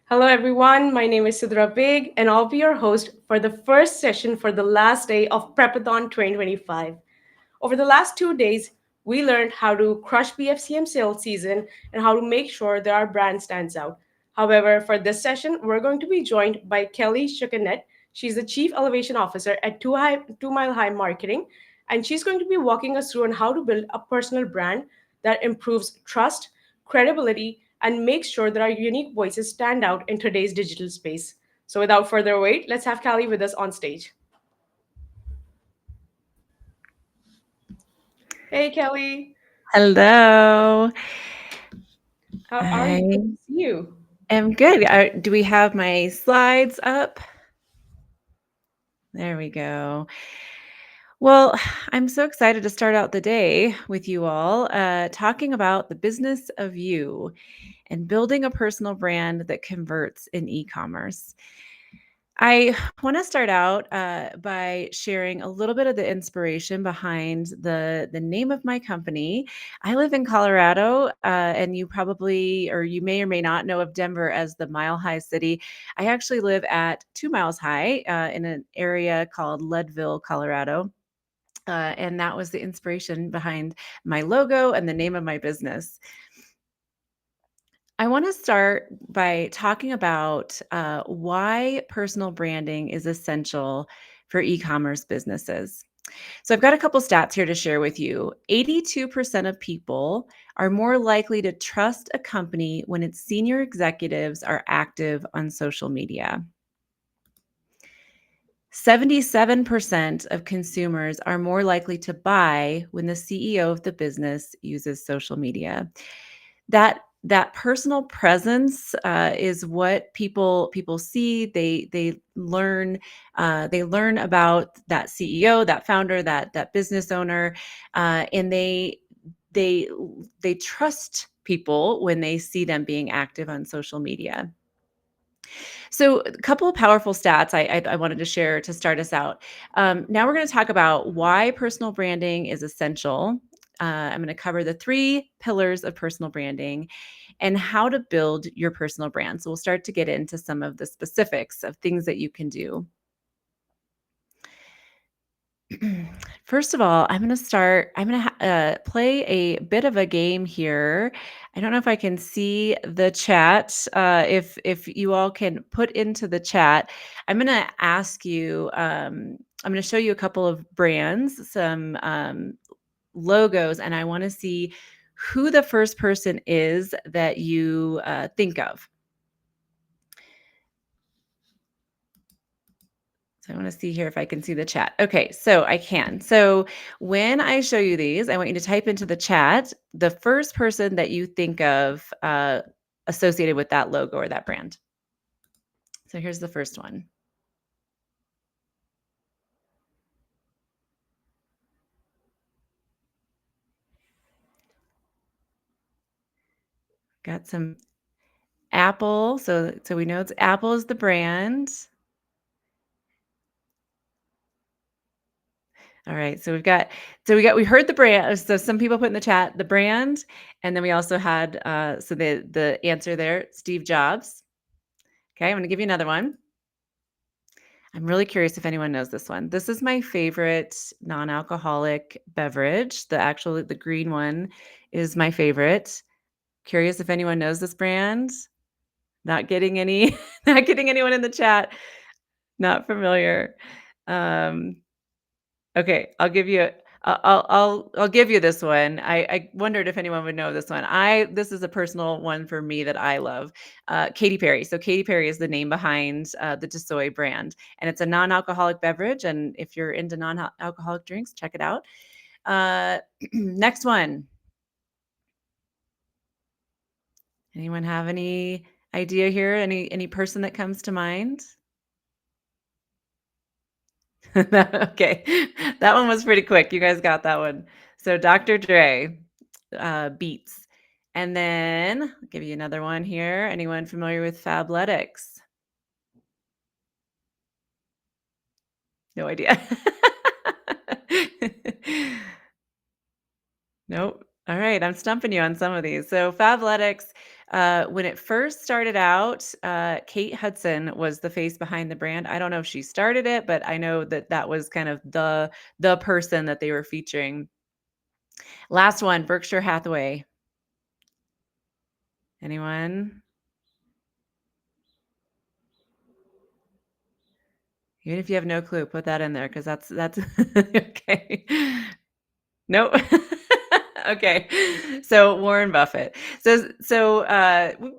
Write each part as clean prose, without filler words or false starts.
Hello, everyone. My name is Sudra Big, and I'll be your host for the first session for the last day of Prepathon 2025. Over the last 2 days, we learned how to crush BFCM sales season and how to make sure that our brand stands out. However, for this session, we're going to be joined by Kelly Schuknecht. She's the Chief Elevation Officer at 2 Mile High Marketing, and she's going to be walking us through on how to build a personal brand that improves trust, credibility, and makes sure that our unique voices stand out in today's digital space. So, without further wait, let's have Kelly with us on stage. Hey, Kelly. Hello. How are you? Good I to see you. am good. Do we have my slides up? There we go. Well, I'm so excited to start out the day with you all, talking about the business of you and building a personal brand that converts in e-commerce. I want to start out by sharing a little bit of the inspiration behind the name of my company. I live in Colorado, and you probably, or you may or may not know of Denver as the Mile High City. I actually live at 2 miles high in an area called Leadville, Colorado. And that was the inspiration behind my logo and the name of my business. I want to start by talking about why personal branding is essential for e commerce businesses. So, I've got a couple stats here to share with you. 82% of people are more likely to trust a company when its senior executives are active on social media. 77% of consumers are more likely to buy when the CEO of the business uses social media. That personal presence is what people see. They learn about that CEO, that founder, that business owner, and they they trust people when they see them being active on social media. So, a couple of powerful stats I wanted to share to start us out. Now we're going to talk about why personal branding is essential. I'm going to cover the 3 pillars of personal branding and how to build your personal brand. So, we'll start to get into some of the specifics of things that you can do. First of all, I'm going to play a bit of a game here. I don't know if I can see the chat. If you all can put into the chat, I'm going to ask you. I'm going to show you a couple of brands, some logos, and I want to see who the first person is that you think of. So I want to see here if I can see the chat. Okay, so I can. So when I show you these, I want you to type into the chat the first person that you think of associated with that logo or that brand. So here's the first one. Got some Apple. So we know it's Apple is the brand. All right. We heard the brand. So some people put in the chat the brand, and then we also had so the answer there, Steve Jobs. Okay, I'm going to give you another one. I'm really curious if anyone knows this one. This is my favorite non-alcoholic beverage. The green one is my favorite. Curious if anyone knows this brand. Not getting any not getting anyone in the chat. Not familiar. Um, okay, I'll give you this one. I wondered if anyone would know this one. This is a personal one for me that I love. Katy Perry. So Katy Perry is the name behind the Desoy brand, and it's a non-alcoholic beverage. And if you're into non-alcoholic drinks, check it out. Next one. Anyone have any idea here? Any person that comes to mind? Okay, that one was pretty quick. You guys got that one. So Dr. Dre, Beats. And then I'll give you another one here. Anyone familiar with Fabletics? No idea. Nope. All right, I'm stumping you on some of these. So Fabletics, when it first started out, Kate Hudson was the face behind the brand. I don't know if she started it, but I know that that was kind of the person that they were featuring. Last one, Berkshire Hathaway. Anyone? Even if you have no clue, put that in there because that's okay. Nope. Okay. So Warren Buffett. Maybe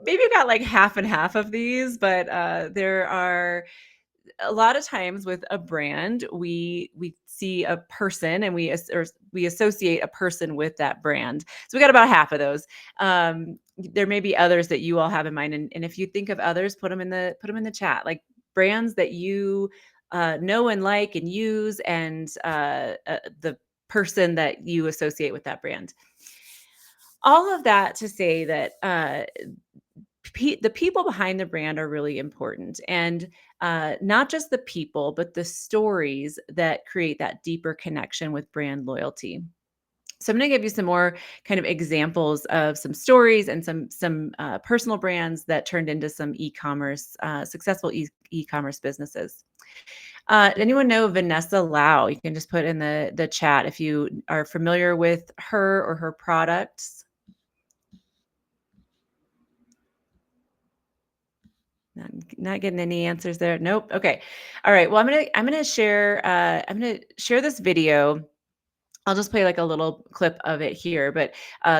you got like half and half of these, but there are a lot of times with a brand, we see a person and we associate a person with that brand. So we got about half of those. There may be others that you all have in mind, and if you think of others, put them in the chat. Like brands that you know and like and use, and the person that you associate with that brand. All of that to say that the people behind the brand are really important, and not just the people, but the stories that create that deeper connection with brand loyalty. So I'm going to give you some more kind of examples of some stories and some personal brands that turned into some e-commerce successful e-commerce businesses. Anyone know Vanessa Lau? You can just put in the chat if you are familiar with her or her products. Not getting any answers there. Nope. Okay. All right. Well, I'm gonna share this video. I'll just play like a little clip of it here, but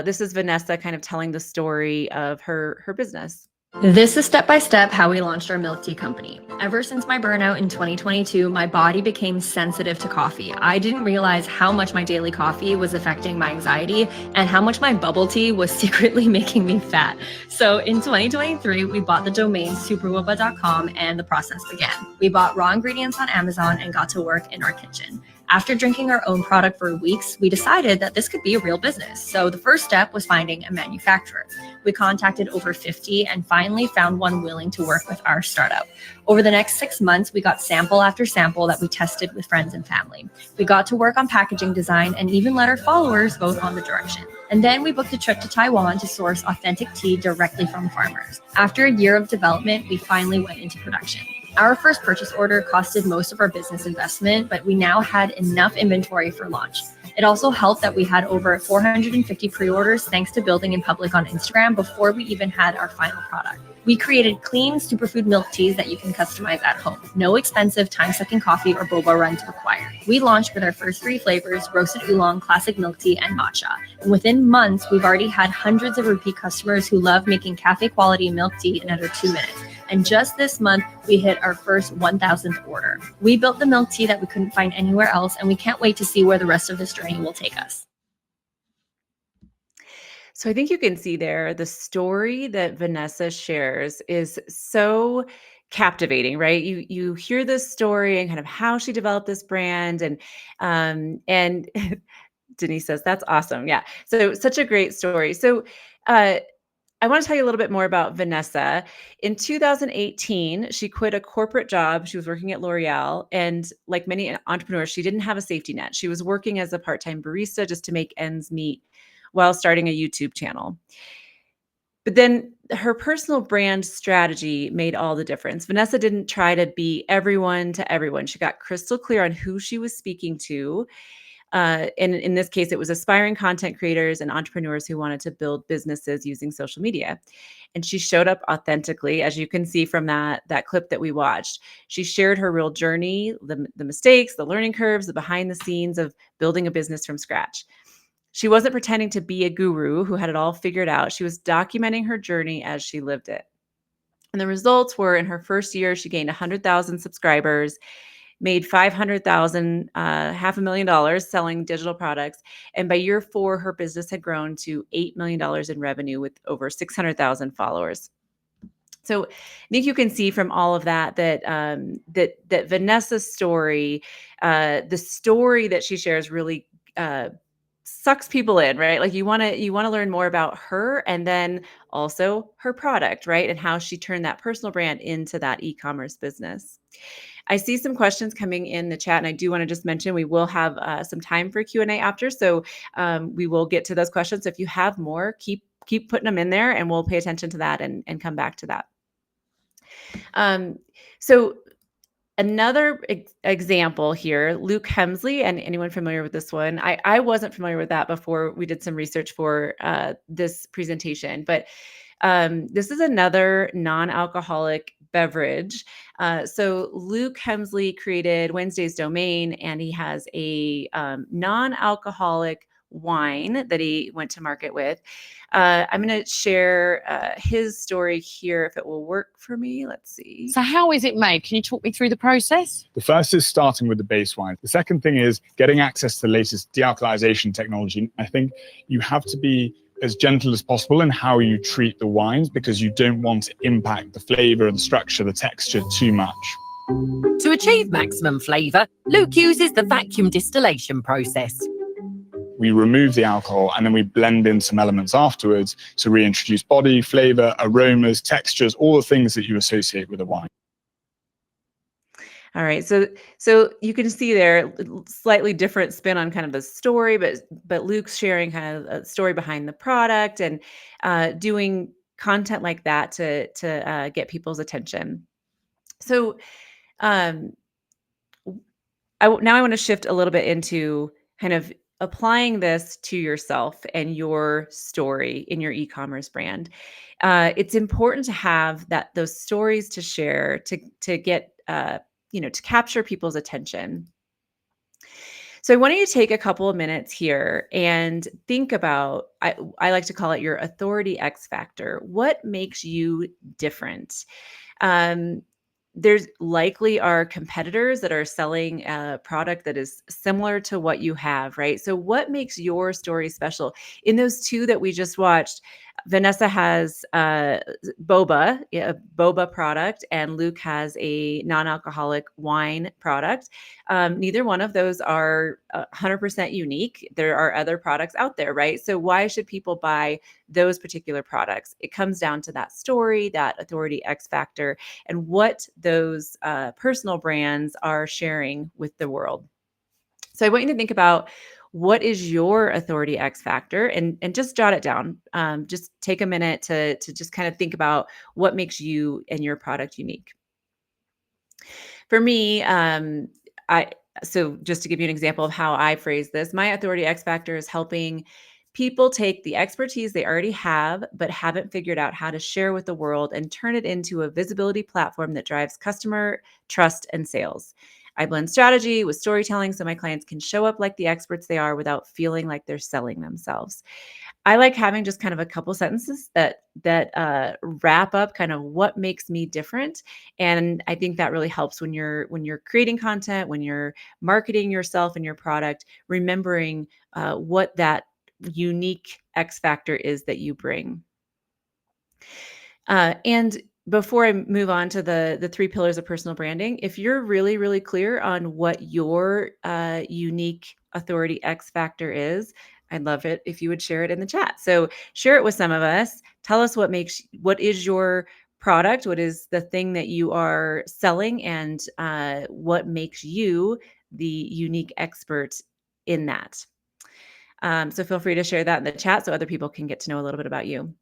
this is Vanessa kind of telling the story of her business. This is step by step how we launched our milk tea company. Ever since my burnout in 2022, my body became sensitive to coffee. I didn't realize how much my daily coffee was affecting my anxiety and how much my bubble tea was secretly making me fat. So in 2023, we bought the domain superwoba.com and the process began. We bought raw ingredients on Amazon and got to work in our kitchen. After drinking our own product for weeks, we decided that this could be a real business. So the first step was finding a manufacturer. We contacted over 50 and finally found one willing to work with our startup. Over the next 6 months, we got sample after sample that we tested with friends and family. We got to work on packaging design and even let our followers vote on the direction. And then we booked a trip to Taiwan to source authentic tea directly from farmers. After a year of development, we finally went into production. Our first purchase order costed most of our business investment, but we now had enough inventory for launch. It also helped that we had over 450 pre-orders thanks to building in public on Instagram before we even had our final product. We created clean superfood milk teas that you can customize at home. No expensive time-sucking coffee or boba runs required. We launched with our first 3 flavors, roasted oolong, classic milk tea, and matcha. And within months, we've already had hundreds of repeat customers who love making cafe-quality milk tea in under 2 minutes. And just this month, we hit our first 1,000th order. We built the milk tea that we couldn't find anywhere else, and we can't wait to see where the rest of this journey will take us. So I think you can see there the story that Vanessa shares is so captivating, right? You hear this story and kind of how she developed this brand, and Denise says that's awesome. Yeah. So such a great story. So I want to tell you a little bit more about Vanessa. In 2018, she quit a corporate job. She was working at L'Oreal. And like many entrepreneurs, she didn't have a safety net. She was working as a part-time barista just to make ends meet while starting a YouTube channel. But then her personal brand strategy made all the difference. Vanessa didn't try to be everyone to everyone. She got crystal clear on who she was speaking to. And in this case, it was aspiring content creators and entrepreneurs who wanted to build businesses using social media. And she showed up authentically, as you can see from that clip that we watched. She shared her real journey, the mistakes, the learning curves, the behind the scenes of building a business from scratch. She wasn't pretending to be a guru who had it all figured out. She was documenting her journey as she lived it. And the results were, in her first year, she gained 100,000 subscribers, made 500,000, $500,000 selling digital products. And by year 4, her business had grown to $8 million in revenue with over 600,000 followers. So I think you can see from all of that that Vanessa's story, the story that she shares really sucks people in, right? Like you want to learn more about her, and then also her product, right? And how she turned that personal brand into that e-commerce business. I see some questions coming in the chat, and I do want to just mention we will have some time for Q&A after, so we will get to those questions. So if you have more, keep putting them in there, and we'll pay attention to that and come back to that. So another example here, Luke Hemsley, and anyone familiar with this one? I wasn't familiar with that before we did some research for this presentation, but this is another non-alcoholic beverage. So Luke Hemsley created Wednesday's Domain, and he has a non-alcoholic wine that he went to market with. I'm going to share his story here if it will work for me. Let's see. So how is it made? Can you talk me through the process? The first is starting with the base wine. The second thing is getting access to the latest dealcoholization technology. I think you have to be as gentle as possible in how you treat the wines, because you don't want to impact the flavor, the structure, the texture too much. To achieve maximum flavour, Luke uses the vacuum distillation process. We remove the alcohol and then we blend in some elements afterwards to reintroduce body, flavor, aromas, textures, all the things that you associate with a wine. All right, so you can see there slightly different spin on kind of the story, but Luke's sharing kind of a story behind the product and doing content like that to get people's attention. So now I want to shift a little bit into kind of applying this to yourself and your story in your e-commerce brand. It's important to have those stories to share to get to capture people's attention. So I want you to take a couple of minutes here and think about, I like to call it your authority X factor. What makes you different? There's likely are competitors that are selling a product that is similar to what you have, right? So what makes your story special? In those two that we just watched, Vanessa has boba, a boba product, and Luke has a non-alcoholic wine product. Neither one of those are 100% unique. There are other products out there, right? So why should people buy those particular products? It comes down to that story, that authority X factor, and what those personal brands are sharing with the world. So I want you to think about, what is your authority X factor, and just jot it down. Just take a minute to just kind of think about what makes you and your product unique. For me, so just to give you an example of how I phrase this, my authority X factor is helping people take the expertise they already have, but haven't figured out how to share with the world, and turn it into a visibility platform that drives customer trust and sales. I blend strategy with storytelling so my clients can show up like the experts they are without feeling like they're selling themselves. I like having just kind of a couple sentences that wrap up kind of what makes me different. And I think that really helps when you're creating content, when you're marketing yourself and your product, remembering what that unique X factor is that you bring. And before I move on to the 3 pillars of personal branding, if you're really, really clear on what your unique authority X factor is, I'd love it if you would share it in the chat. So share it with some of us. Tell us what is your product, what is the thing that you are selling, and what makes you the unique expert in that. So feel free to share that in the chat so other people can get to know a little bit about you.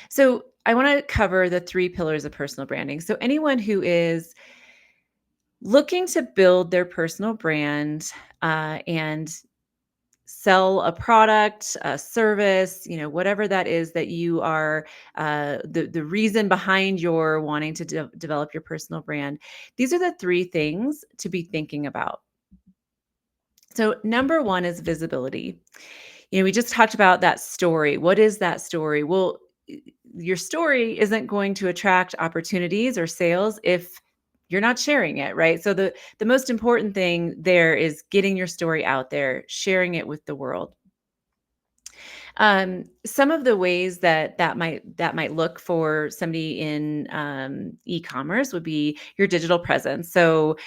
So I want to cover the 3 pillars of personal branding. So anyone who is looking to build their personal brand and sell a product, a service, whatever that is that you are, the reason behind your wanting to develop your personal brand, these are the 3 things to be thinking about. So number 1 is visibility. We just talked about that story. What is that story? Well, your story isn't going to attract opportunities or sales if you're not sharing it, right? So the most important thing there is getting your story out there, sharing it with the world. Some of the ways that might look for somebody in e-commerce would be your digital presence. So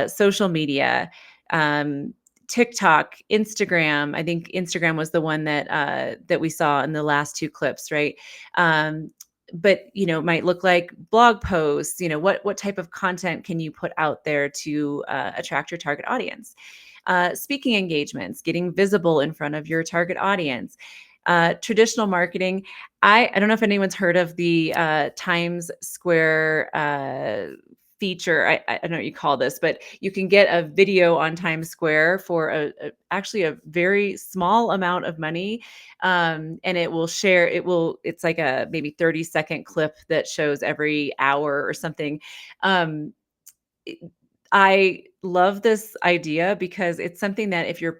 social media, TikTok, Instagram. I think Instagram was the one that we saw in the last 2 clips, right? but it might look like blog posts. What type of content can you put out there to attract your target audience? Speaking engagements, getting visible in front of your target audience. Traditional marketing. I don't know if anyone's heard of the Times Square feature. I don't know what you call this, but you can get a video on Times Square for actually a very small amount of money. And it's like a maybe 30-second clip that shows every hour or something. I love this idea because it's something that if you're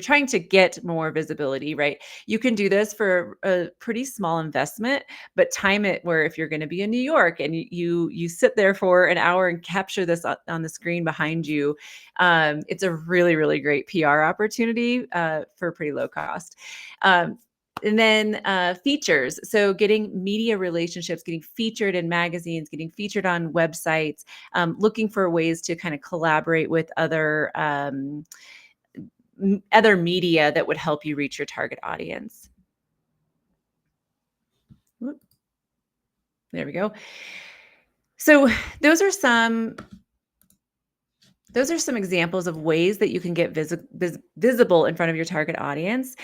trying to get more visibility, right, you can do this for a pretty small investment, but time it where if you're going to be in New York and you sit there for an hour and capture this on the screen behind you, it's a really, really great PR opportunity for pretty low cost. And then features. So getting media relationships, getting featured in magazines, getting featured on websites, looking for ways to kind of collaborate with other media that would help you reach your target audience. Whoop. There we go. So those are some examples of ways that you can get visible in front of your target audience.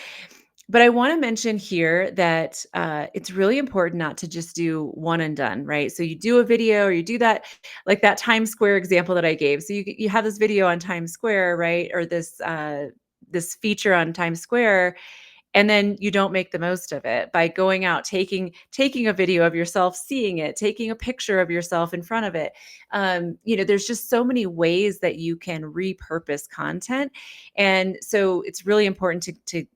But I want to mention here that it's really important not to just do one and done, right? So you do a video or you do that, like that Times Square example that I gave. So you have this video on Times Square, right? Or this feature on Times Square, and then you don't make the most of it by going out, taking a video of yourself, seeing it, taking a picture of yourself in front of it. There's just so many ways that you can repurpose content. And so it's really important to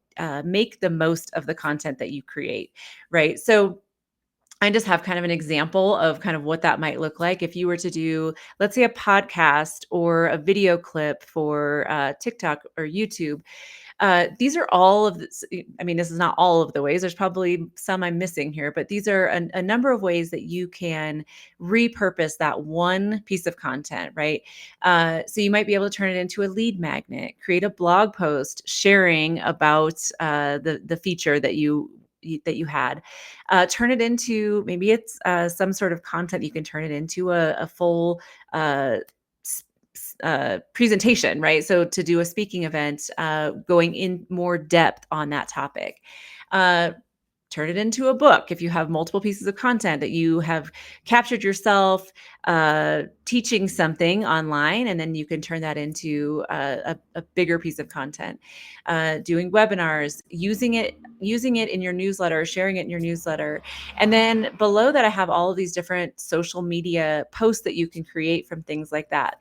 make the most of the content that you create, right? So I just have kind of an example of kind of what that might look like if you were to do, let's say, a podcast or a video clip for TikTok or YouTube. These are all of this. I mean, this is not all of the ways. There's probably some I'm missing here, but these are a number of ways that you can repurpose that one piece of content, right? So you might be able to turn it into a lead magnet, create a blog post sharing about the feature that you had, turn it into, maybe it's some sort of content. You can turn it into a full presentation, right? So to do a speaking event, going in more depth on that topic. Turn it into a book if you have multiple pieces of content that you have captured yourself teaching something online, and then you can turn that into a bigger piece of content. Doing webinars, using it in your newsletter, sharing it in your newsletter. And then below that, I have all of these different social media posts that you can create from things like that.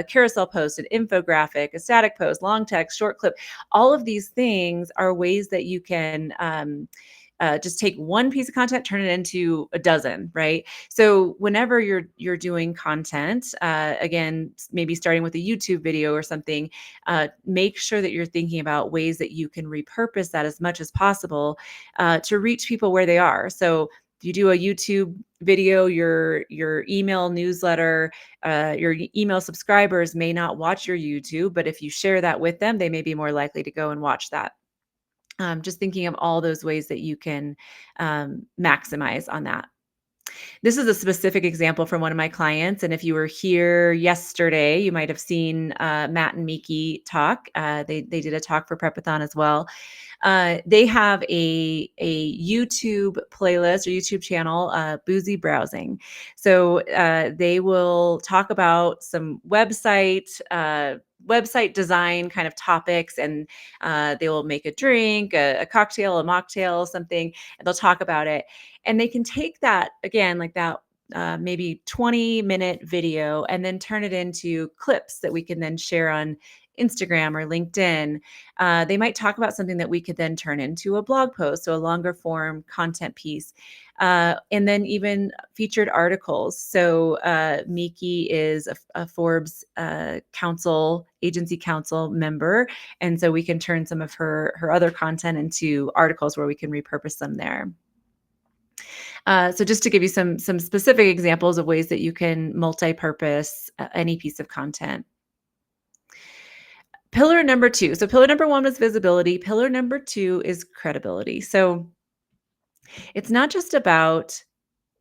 Carousel post, an infographic, a static post, long text, short clip. All of these things are ways that you can just take one piece of content, turn it into a dozen, right? So whenever you're doing content, again, maybe starting with a YouTube video or something, make sure that you're thinking about ways that you can repurpose that as much as possible to reach people where they are. So if you do a YouTube video, your email newsletter, your email subscribers may not watch your YouTube, but if you share that with them, they may be more likely to go and watch that. Just thinking of all those ways that you can maximize on that. This is a specific example from one of my clients. And if you were here yesterday, you might have seen Matt and Miki talk. They did a talk for Prepathon as well. They have a YouTube playlist or YouTube channel, Boozy Browsing. So they will talk about some website design kind of topics, and they will make a drink, a cocktail, a mocktail, something, and they'll talk about it. And they can take that, again, like that maybe 20-minute video, and then turn it into clips that we can then share on Instagram or LinkedIn. They might talk about something that we could then turn into a blog post, so a longer form content piece. And then even featured articles. So Miki is a Forbes agency council member. And so we can turn some of her other content into articles where we can repurpose them there. So just to give you some specific examples of ways that you can multi-purpose any piece of content. Pillar number 2. So pillar number 1 was visibility. Pillar number 2 is credibility. So it's not just about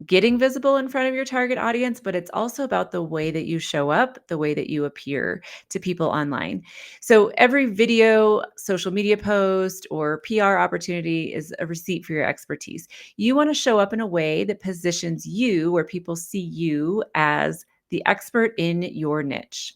getting visible in front of your target audience, but it's also about the way that you show up, the way that you appear to people online. So every video, social media post, or PR opportunity is a receipt for your expertise. You want to show up in a way that positions you where people see you as the expert in your niche.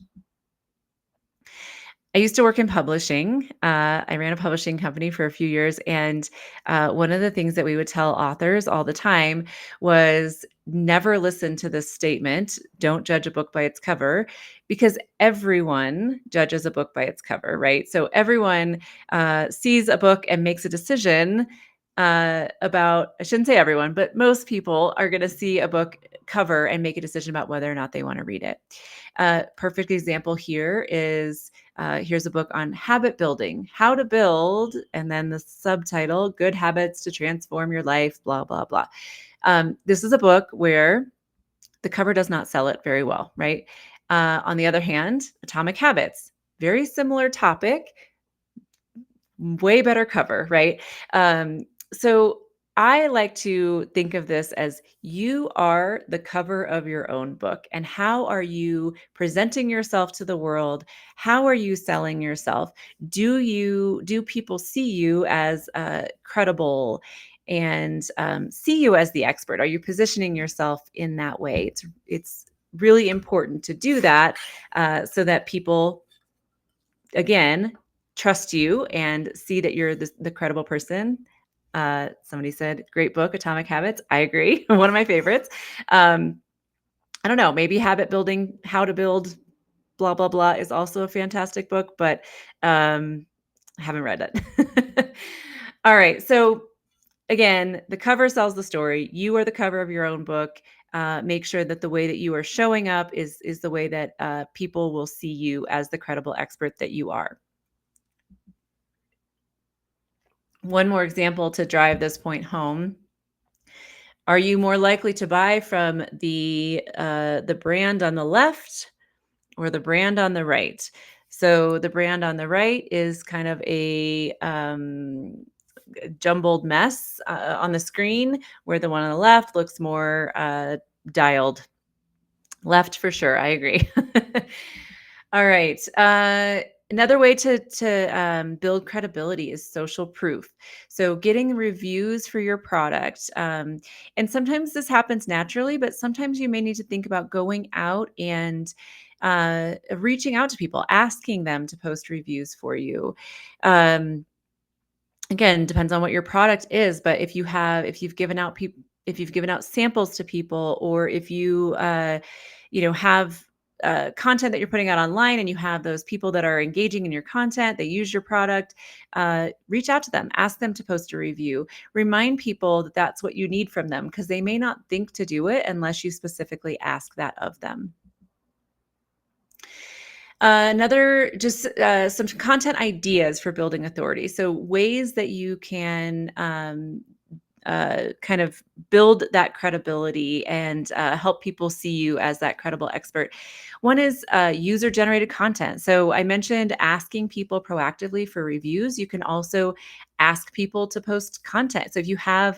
I used to work in publishing. I ran a publishing company for a few years. And one of the things that we would tell authors all the time was never listen to this statement, don't judge a book by its cover, because everyone judges a book by its cover, right? So everyone sees a book and makes a decision about, I shouldn't say everyone, but most people are going to see a book cover and make a decision about whether or not they want to read it. Perfect example here is here's a book on habit building, how to build, and then the subtitle, Good Habits to Transform Your Life, blah, blah, blah. This is a book where the cover does not sell it very well, right? On the other hand, Atomic Habits, very similar topic, way better cover, right? So I like to think of this as you are the cover of your own book. And how are you presenting yourself to the world? How are you selling yourself? Do people see you as credible and see you as the expert? Are you positioning yourself in that way? It's really important to do that so that people, again, trust you and see that you're the credible person. Somebody said, great book, Atomic Habits. I agree. One of my favorites. I don't know, maybe Habit Building, How to Build, blah, blah, blah is also a fantastic book, but I haven't read it. All right. So again, the cover sells the story. You are the cover of your own book. Make sure that the way that you are showing up is the way that people will see you as the credible expert that you are. One more example to drive this point home. Are you more likely to buy from the brand on the left or the brand on the right? So the brand on the right is kind of a jumbled mess on the screen, where the one on the left looks more dialed. Left for sure. I agree. All right. Another way to build credibility is social proof. So getting reviews for your product. And sometimes this happens naturally, but sometimes you may need to think about going out and reaching out to people, asking them to post reviews for you. Again, depends on what your product is, but if you've given out samples to people, or if you have content that you're putting out online and you have those people that are engaging in your content, they use your product, reach out to them, ask them to post a review, remind people that that's what you need from them, because they may not think to do it unless you specifically ask that of them. Another, just some content ideas for building authority. So ways that you can kind of build that credibility and help people see you as that credible expert. One is user-generated content. So I mentioned asking people proactively for reviews. You can also ask people to post content. So if you have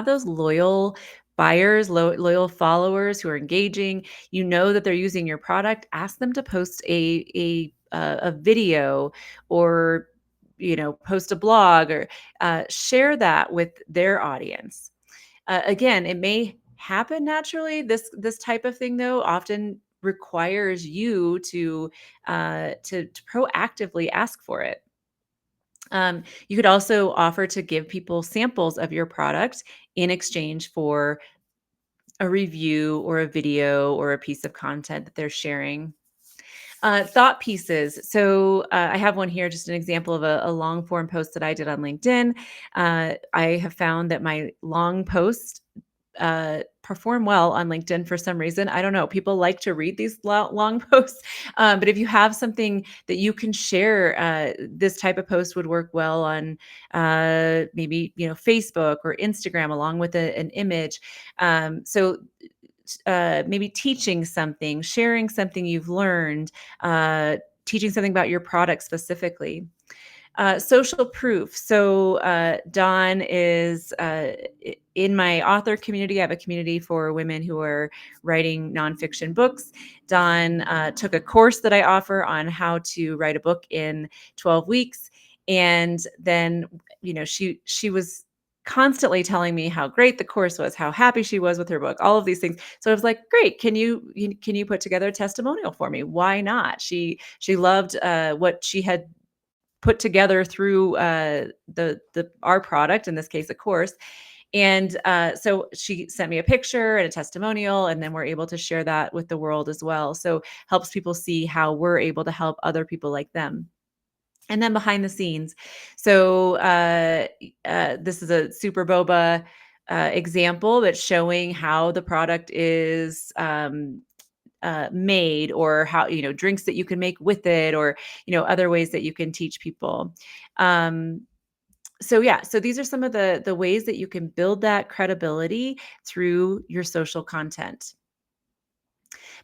those loyal buyers, loyal followers who are engaging, you know that they're using your product, ask them to post a video, or post a blog, or share that with their audience. Again, it may happen naturally. This type of thing, though, often requires you to proactively ask for it. You could also offer to give people samples of your product in exchange for a review or a video or a piece of content that they're sharing. Thought pieces. So I have one here, just an example of a long form post that I did on LinkedIn. I have found that my long posts perform well on LinkedIn for some reason. I don't know. People like to read these long posts. But if you have something that you can share, this type of post would work well on maybe Facebook or Instagram, along with an image. So maybe teaching something, sharing something you've learned, teaching something about your product specifically. Social proof. So Dawn is in my author community. I have a community for women who are writing nonfiction books. Dawn took a course that I offer on how to write a book in 12 weeks. And then, she was constantly telling me how great the course was, how happy she was with her book, all of these things. So I was like, great, can you put together a testimonial for me? Why not? She loved what she had put together through our product, in this case, a course. And so she sent me a picture and a testimonial, and then we're able to share that with the world as well. So helps people see how we're able to help other people like them. And then behind the scenes. So this is a super boba example that's showing how the product is made, or how, drinks that you can make with it, or, other ways that you can teach people. So these are some of the ways that you can build that credibility through your social content.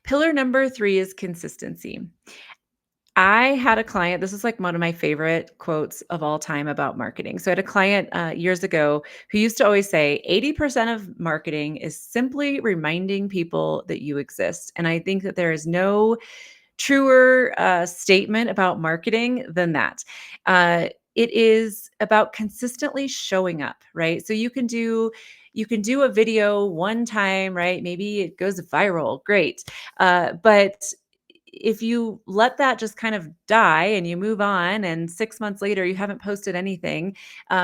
Pillar number 3 is consistency. I had a client, this is like one of my favorite quotes of all time about marketing. So I had a client years ago who used to always say 80% of marketing is simply reminding people that you exist. And I think that there is no truer statement about marketing than that. It is about consistently showing up, right? So you can do a video one time, right? Maybe it goes viral, great. But if you let that just kind of die and you move on, and 6 months later you haven't posted anything,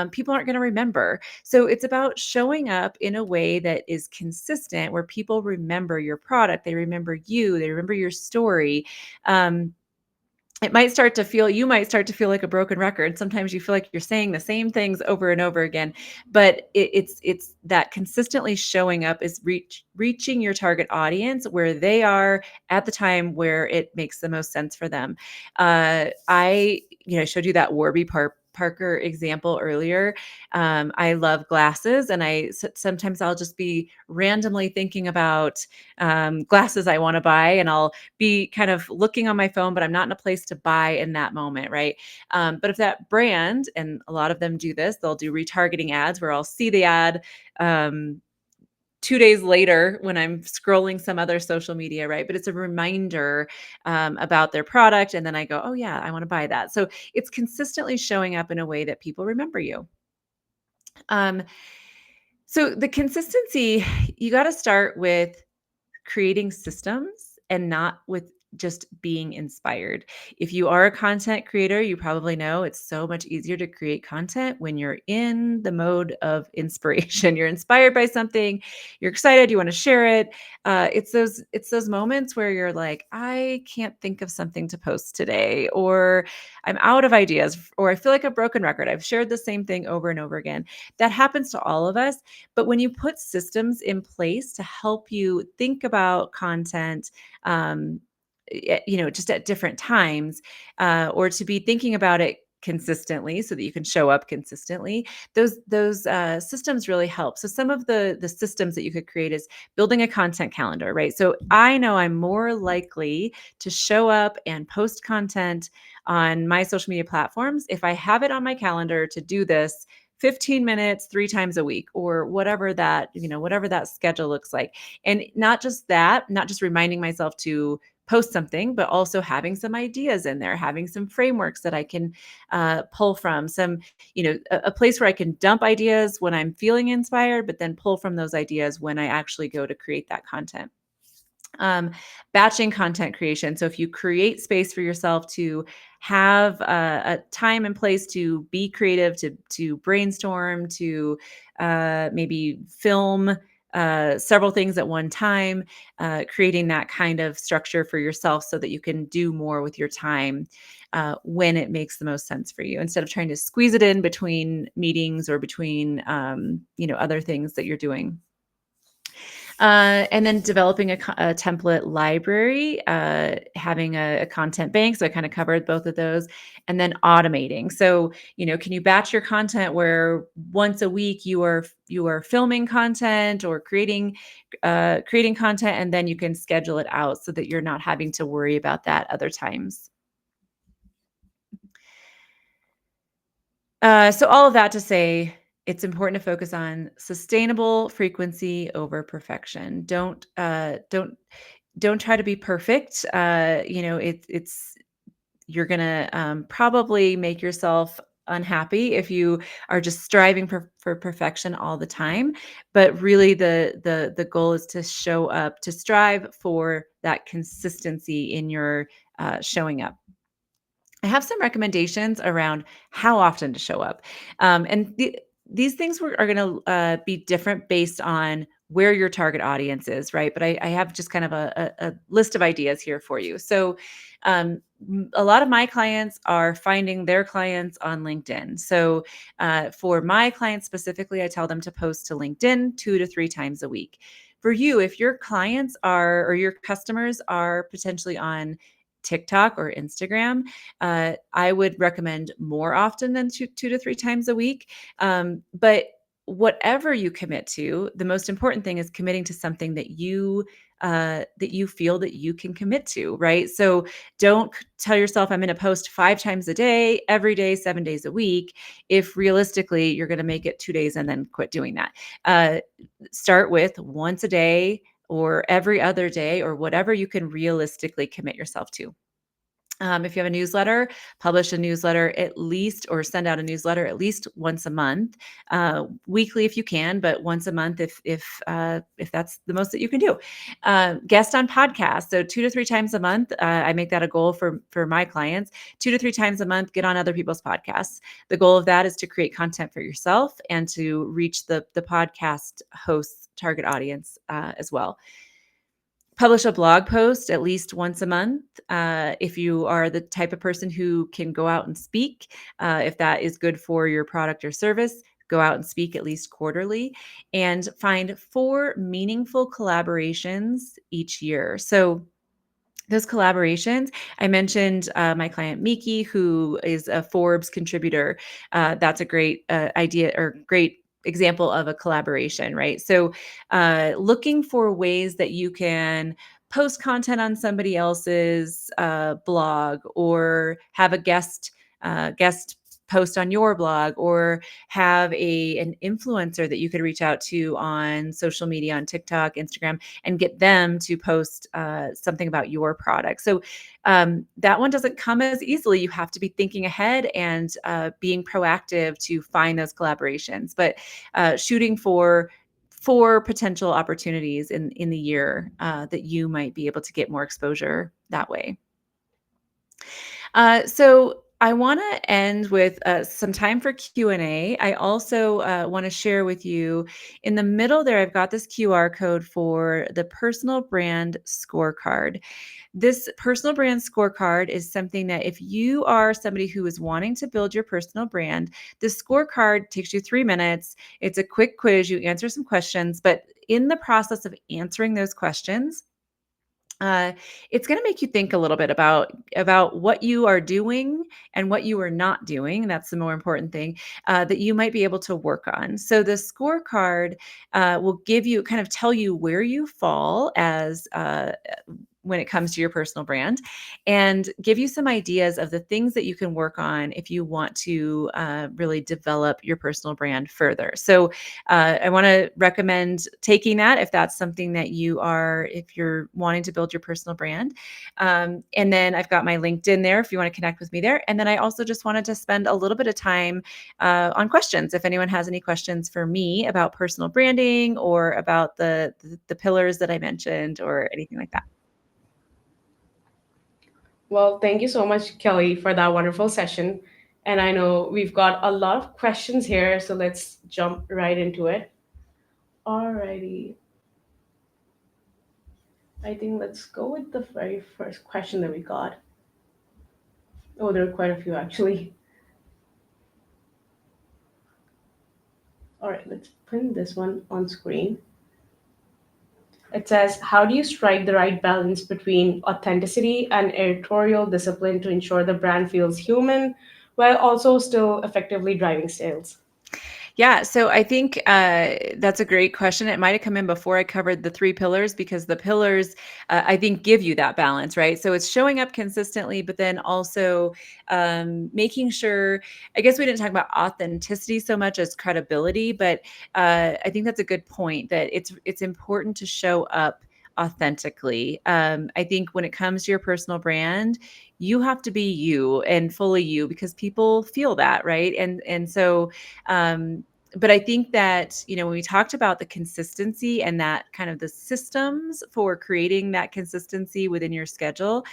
people aren't going to remember. So it's about showing up in a way that is consistent, where people remember your product, they remember you, they remember your story. You might start to feel like a broken record. Sometimes you feel like you're saying the same things over and over again, but it's that consistently showing up is reaching your target audience where they are at the time where it makes the most sense for them. I showed you that Warby Parker example earlier. I love glasses, and sometimes I'll just be randomly thinking about glasses I want to buy, and I'll be kind of looking on my phone, but I'm not in a place to buy in that moment, right? But if that brand, and a lot of them do this, they'll do retargeting ads where I'll see the ad 2 days later when I'm scrolling some other social media, right? But it's a reminder about their product. And then I go, oh yeah, I want to buy that. So it's consistently showing up in a way that people remember you. So the consistency, you got to start with creating systems and not with just being inspired. If you are a content creator, you probably know it's so much easier to create content when you're in the mode of inspiration. You're inspired by something, you're excited, you want to share it. It's those moments where you're like, I can't think of something to post today, or I'm out of ideas, or I feel like a broken record. I've shared the same thing over and over again. That happens to all of us. But when you put systems in place to help you think about content, just at different times, or to be thinking about it consistently so that you can show up consistently, those systems really help. So some of the systems that you could create is building a content calendar, right? So I know I'm more likely to show up and post content on my social media platforms if I have it on my calendar to do this 15 minutes 3 times a week, or whatever that schedule looks like. And not just reminding myself to post something, but also having some ideas in there, having some frameworks that I can pull from, some, a place where I can dump ideas when I'm feeling inspired, but then pull from those ideas when I actually go to create that content. Batching content creation. So if you create space for yourself to have a time and place to be creative, to brainstorm, to maybe film several things at one time, creating that kind of structure for yourself so that you can do more with your time when it makes the most sense for you, instead of trying to squeeze it in between meetings or between other things that you're doing. And then developing a template library, having a content bank. So I kind of covered both of those. And then automating. So, can you batch your content where once a week you are filming content or creating content, and then you can schedule it out so that you're not having to worry about that other times. So all of that to say, it's important to focus on sustainable frequency over perfection. Don't try to be perfect. It's you're gonna probably make yourself unhappy if you are just striving for perfection all the time. But really, the goal is to show up, to strive for that consistency in your showing up. I have some recommendations around how often to show up. These things are going to be different based on where your target audience is, right? But I have just kind of a list of ideas here for you. So a lot of my clients are finding their clients on LinkedIn. So for my clients specifically, I tell them to post to LinkedIn 2 to 3 times a week. For you, if your clients are, or your customers are potentially on TikTok or Instagram, I would recommend more often than 2 to 3 times a week. But whatever you commit to, the most important thing is committing to something that you feel that you can commit to, right? So don't tell yourself I'm going to post 5 times a day, every day, 7 days a week, if realistically you're going to make it 2 days and then quit doing that. Start with once a day or every other day, or whatever you can realistically commit yourself to. If you have a newsletter, publish a newsletter at least, or send out a newsletter at least once a month, weekly if you can, but once a month if that's the most that you can do. Guest on podcasts, so 2 to 3 times a month. I make that a goal for my clients. 2 to 3 times a month, get on other people's podcasts. The goal of that is to create content for yourself and to reach the podcast host's target audience as well. Publish a blog post at least once a month. If you are the type of person who can go out and speak, if that is good for your product or service, go out and speak at least quarterly, and find 4 meaningful collaborations each year. So those collaborations, I mentioned my client Miki, who is a Forbes contributor. That's a great idea, or great example of a collaboration, right? So looking for ways that you can post content on somebody else's blog, or have a guest post on your blog, or have an influencer that you could reach out to on social media, on TikTok, Instagram, and get them to post something about your product. So that one doesn't come as easily. You have to be thinking ahead and being proactive to find those collaborations, but shooting for potential opportunities in the year that you might be able to get more exposure that way. So I want to end with some time for Q&A. I also want to share with you, in the middle there, I've got this QR code for the Personal Brand Scorecard. This Personal Brand Scorecard is something that if you are somebody who is wanting to build your personal brand, this scorecard takes you 3 minutes. It's a quick quiz. You answer some questions, but in the process of answering those questions, it's going to make you think a little bit about what you are doing and what you are not doing. That's the more important thing that you might be able to work on. So the scorecard will kind of tell you where you fall as when it comes to your personal brand, and give you some ideas of the things that you can work on if you want to really develop your personal brand further. So I want to recommend taking that if that's something that if you're wanting to build your personal brand. And then I've got my LinkedIn there if you want to connect with me there. And then I also just wanted to spend a little bit of time on questions. If anyone has any questions for me about personal branding, or about the pillars that I mentioned, or anything like that. Well, thank you so much, Kelly, for that wonderful session. And I know we've got a lot of questions here, so let's jump right into it. Alrighty. I think let's go with the very first question that we got. Oh, there are quite a few actually. All right, let's print this one on screen. It says, how do you strike the right balance between authenticity and editorial discipline to ensure the brand feels human while also still effectively driving sales? Yeah, so I think that's a great question. It might have come in before I covered the 3 pillars, because the pillars, I think, give you that balance, right? So it's showing up consistently, but then also making sure. I guess we didn't talk about authenticity so much as credibility, but I think that's a good point. That it's important to show up authentically. I think when it comes to your personal brand, you have to be you and fully you, because people feel that, right? And so. But I think that, when we talked about the consistency and that kind of the systems for creating that consistency within your schedule,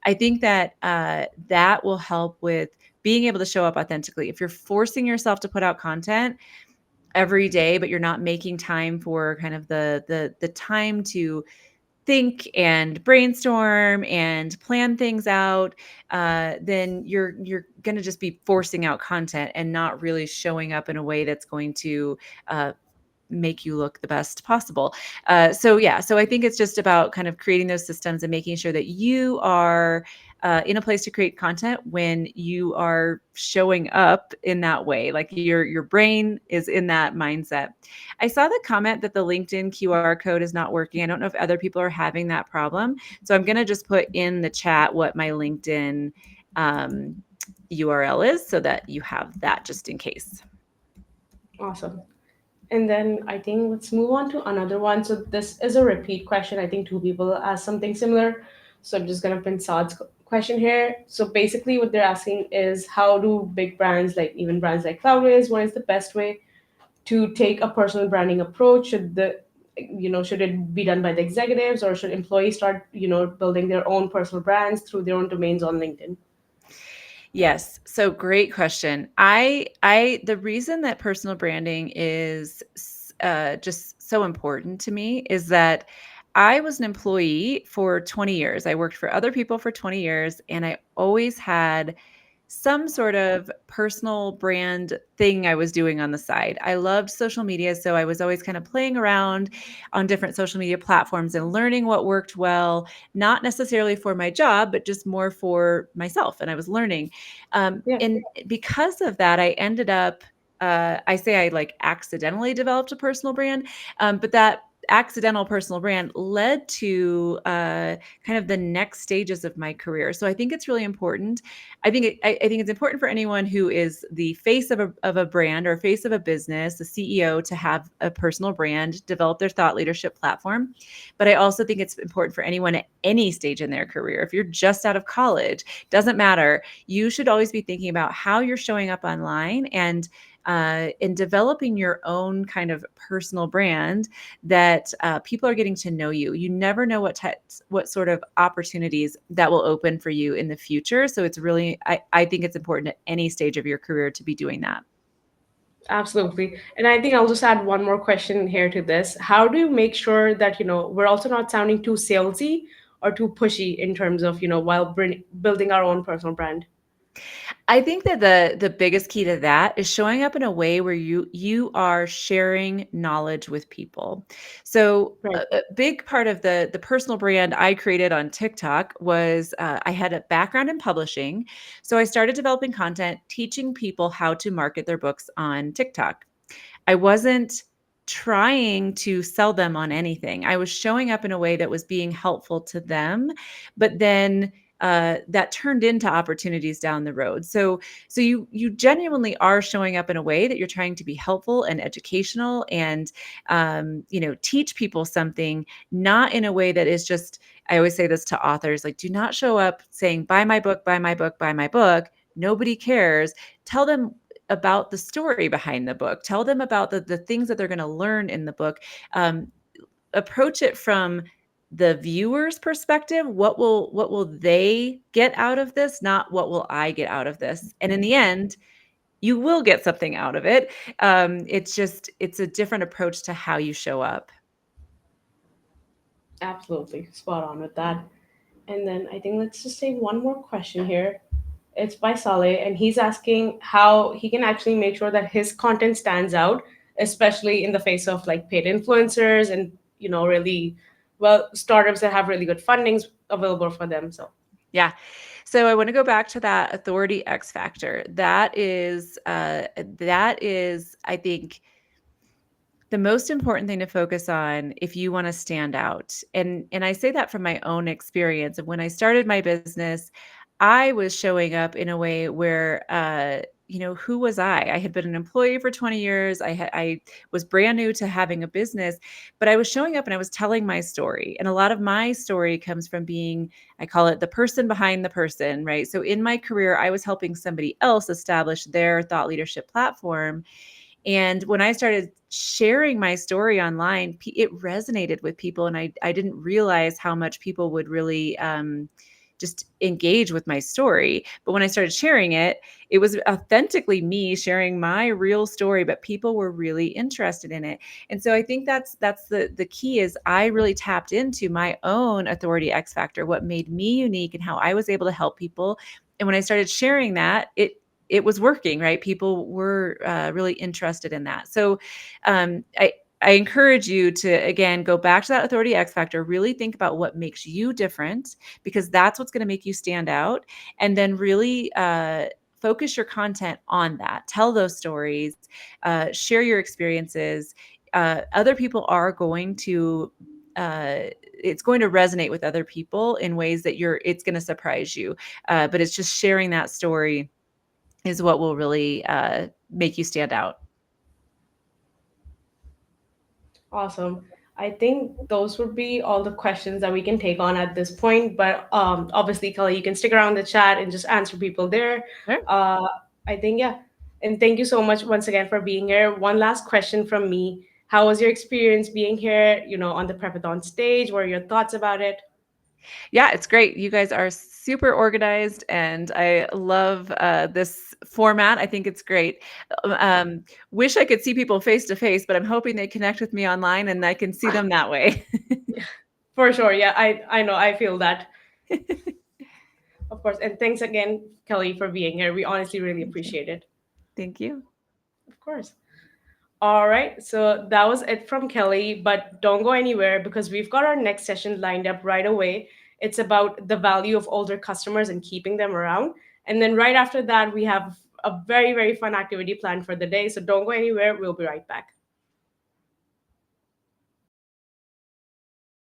I think that that will help with being able to show up authentically. If you're forcing yourself to put out content every day, but you're not making time for kind of the time to think and brainstorm and plan things out, then you're going to just be forcing out content and not really showing up in a way that's going to uh, make you look the best possible. So I think it's just about kind of creating those systems and making sure that you are in a place to create content when you are showing up in that way, like your brain is in that mindset. I saw the comment that the LinkedIn QR code is not working. I don't know if other people are having that problem, so I'm going to just put in the chat what my LinkedIn URL is, so that you have that just in case. Awesome. And then I think let's move on to another one. So this is a repeat question. I think 2 people asked something similar. So I'm just gonna pin Saad's question here. So basically, what they're asking is, how do big brands, like even brands like Cloudways, what is the best way to take a personal branding approach? Should it be done by the executives, or should employees start building their own personal brands through their own domains on LinkedIn? Yes. So great question. The reason that personal branding is just so important to me is that I was an employee for 20 years. I worked for other people for 20 years, and I always had some sort of personal brand thing I was doing on the side. I loved social media, so I was always kind of playing around on different social media platforms and learning what worked well, not necessarily for my job, but just more for myself. And I was learning. Yeah. And because of that, I ended up, I say I like accidentally developed a personal brand, but that accidental personal brand led to kind of the next stages of my career. So I think it's really important. I think it's important for anyone who is the face of a brand or face of a business, the CEO, to have a personal brand, develop their thought leadership platform. But I also think it's important for anyone at any stage in their career. If you're just out of college, doesn't matter. You should always be thinking about how you're showing up online, and in developing your own kind of personal brand that people are getting to know you. You never know what sort of opportunities that will open for you in the future. So it's really, I think it's important at any stage of your career to be doing that. Absolutely. And I think I'll just add one more question here to this. How do you make sure that, we're also not sounding too salesy or too pushy in terms of, while building our own personal brand? I think that the biggest key to that is showing up in a way where you are sharing knowledge with people. So Right. a big part of the personal brand I created on TikTok was I had a background in publishing, so I started developing content teaching people how to market their books on TikTok. I wasn't trying to sell them on anything. I was showing up in a way that was being helpful to them, but then that turned into opportunities down the road. So you genuinely are showing up in a way that you're trying to be helpful and educational, and teach people something, not in a way that is just. I always say this to authors: like, do not show up saying, "Buy my book, buy my book, buy my book." Nobody cares. Tell them about the story behind the book. Tell them about the things that they're going to learn in the book. Approach it from the viewer's perspective. What will they get out of this? Not what will I get out of this? And in the end, you will get something out of it. It's a different approach to how you show up. Absolutely. Spot on with that. And then I think let's just take one more question here. It's by Saleh, and he's asking how he can actually make sure that his content stands out, especially in the face of like paid influencers and really startups that have really good fundings available for them. So Yeah. So I want to go back to that authority X factor. That is, I think, the most important thing to focus on if you want to stand out. And I say that from my own experience. And when I started my business, I was showing up in a way where, who was I? I had been an employee for 20 years. I was brand new to having a business, but I was showing up and I was telling my story. And a lot of my story comes from being, I call it the person behind the person, right? So in my career, I was helping somebody else establish their thought leadership platform. And when I started sharing my story online, it resonated with people. And I didn't realize how much people would really just engage with my story. But when I started sharing it, it was authentically me sharing my real story, but people were really interested in it. And so I think that's the key is I really tapped into my own authority X factor, what made me unique and how I was able to help people. And when I started sharing that, it was working, right? People were really interested in that. So I encourage you to, again, go back to that authority X factor, really think about what makes you different, because that's what's going to make you stand out. And then really focus your content on that. Tell those stories, share your experiences. Other people are going to, it's going to resonate with other people in ways that it's going to surprise you. But it's just sharing that story is what will really make you stand out. Awesome. I think those would be all the questions that we can take on at this point. But obviously, Kelly, you can stick around the chat and just answer people there. Sure. I think, yeah. And thank you so much once again for being here. One last question from me. How was your experience being here, on the Prepathon stage? What are your thoughts about it? Yeah, it's great. You guys are super organized, and I love this format. I think it's great. Wish I could see people face to face, but I'm hoping they connect with me online and I can see them that way. For sure. Yeah, I know. I feel that. Of course. And thanks again, Kelly, for being here. We honestly really appreciate it. Thank you. Of course. All right. So that was it from Kelly, but don't go anywhere because we've got our next session lined up right away. It's about the value of older customers and keeping them around. And then right after that, we have a very, very fun activity planned for the day. So don't go anywhere. We'll be right back.